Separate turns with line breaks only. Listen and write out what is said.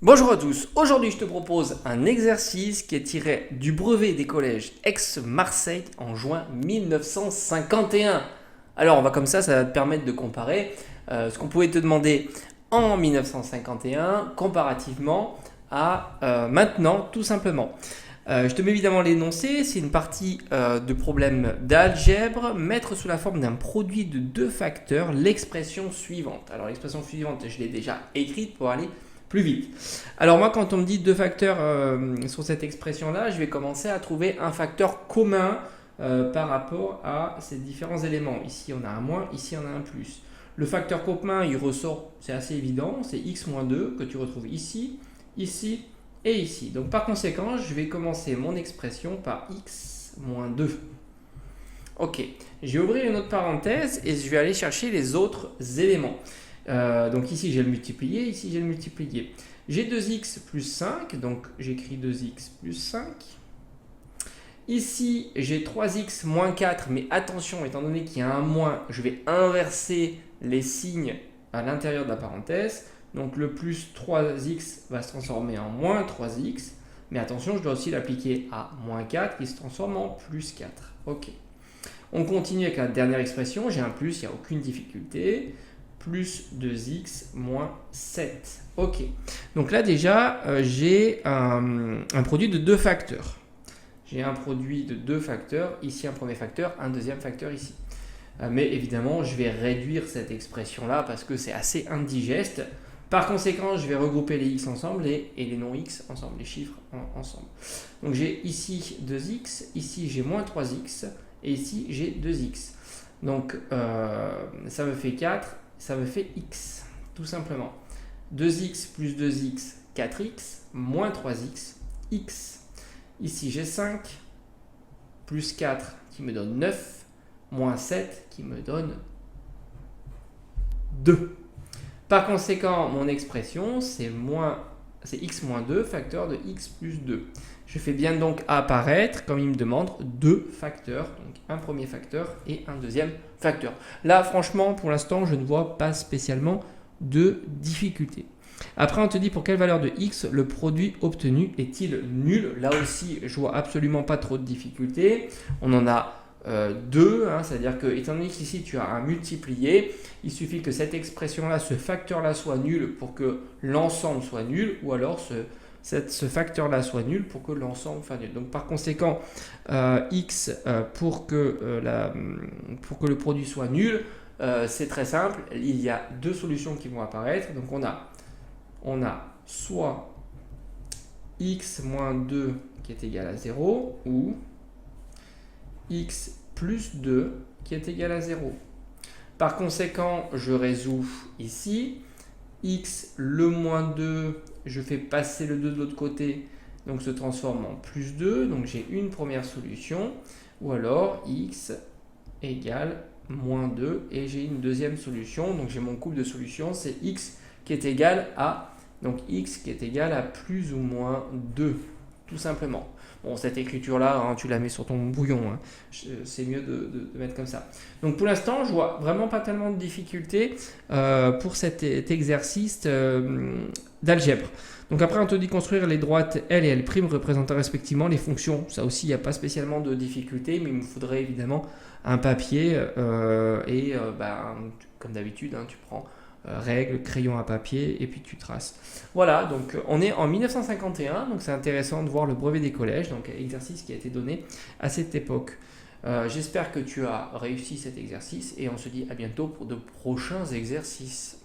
Bonjour à tous, aujourd'hui je te propose un exercice qui est tiré du brevet des collèges Aix-Marseille en juin 1951. Alors on va comme ça va te permettre de comparer ce qu'on pouvait te demander en 1951 comparativement à maintenant tout simplement. Je te mets évidemment l'énoncé, c'est une partie de problème d'algèbre, mettre sous la forme d'un produit de deux facteurs l'expression suivante. Alors l'expression suivante je l'ai déjà écrite pour aller plus vite. Alors moi quand on me dit deux facteurs sur cette expression là, je vais commencer à trouver un facteur commun par rapport à ces différents éléments. Ici on a un moins, ici on a un plus. Le facteur commun il ressort, c'est assez évident, c'est x moins 2 que tu retrouves ici, ici et ici. Donc par conséquent je vais commencer mon expression par x moins 2. Ok, je vais ouvrir une autre parenthèse et je vais aller chercher les autres éléments. Donc ici j'ai le multiplié, ici j'ai le multiplié. J'ai 2x plus 5, donc j'écris 2x plus 5. Ici j'ai 3x moins 4, mais attention, étant donné qu'il y a un moins, je vais inverser les signes à l'intérieur de la parenthèse. Donc le plus 3x va se transformer en moins 3x, mais attention, je dois aussi l'appliquer à moins 4 qui se transforme en plus 4. Ok. On continue avec la dernière expression, j'ai un plus, il n'y a aucune difficulté. Plus 2x moins 7. Ok. Donc là déjà, j'ai un produit de deux facteurs. J'ai un produit de deux facteurs, ici un premier facteur, un deuxième facteur ici. Mais évidemment, je vais réduire cette expression-là parce que c'est assez indigeste. Par conséquent, je vais regrouper les x ensemble et les non-x ensemble, les chiffres ensemble. Donc j'ai ici 2x, ici j'ai moins 3x et ici j'ai 2x. Donc ça me fait 4. Ça me fait x, tout simplement. 2x plus 2x, 4x, moins 3x, x. Ici, j'ai 5, plus 4 qui me donne 9, moins 7 qui me donne 2. Par conséquent, mon expression, c'est x moins 2, facteur de x plus 2. Je fais bien donc apparaître, comme il me demande, deux facteurs, donc un premier facteur et un deuxième facteur. Là, franchement, pour l'instant, je ne vois pas spécialement de difficulté. Après, on te dit pour quelle valeur de x le produit obtenu est-il nul. Là aussi, je vois absolument pas trop de difficulté. On en a deux, c'est-à-dire que étant donné qu'ici tu as un multiplié, il suffit que cette expression-là, ce facteur-là soit nul pour que l'ensemble soit nul, ou alors ce facteur-là soit nul pour que l'ensemble soit nul. Donc par conséquent, x pour que le produit soit nul, c'est très simple, il y a deux solutions qui vont apparaître. Donc on a soit x moins 2 qui est égal à 0 ou x plus 2 qui est égal à 0. Par conséquent, je résous ici. X, le moins 2, je fais passer le 2 de l'autre côté, donc se transforme en plus 2. Donc j'ai une première solution. Ou alors x égale moins 2 et j'ai une deuxième solution. Donc j'ai mon couple de solutions, c'est x qui est égal à, donc x qui est égal à plus ou moins 2, tout simplement. Bon, cette écriture-là, tu la mets sur ton bouillon. C'est mieux de mettre comme ça. Donc pour l'instant, je vois vraiment pas tellement de difficultés pour cet exercice d'algèbre. Donc après, on te dit construire les droites L et L' représentant respectivement les fonctions. Ça aussi, il n'y a pas spécialement de difficulté, mais il me faudrait évidemment un papier comme d'habitude, tu prends règles, crayon à papier et puis tu traces. Voilà, donc on est en 1951, donc c'est intéressant de voir le brevet des collèges, donc exercice qui a été donné à cette époque. J'espère que tu as réussi cet exercice et on se dit à bientôt pour de prochains exercices.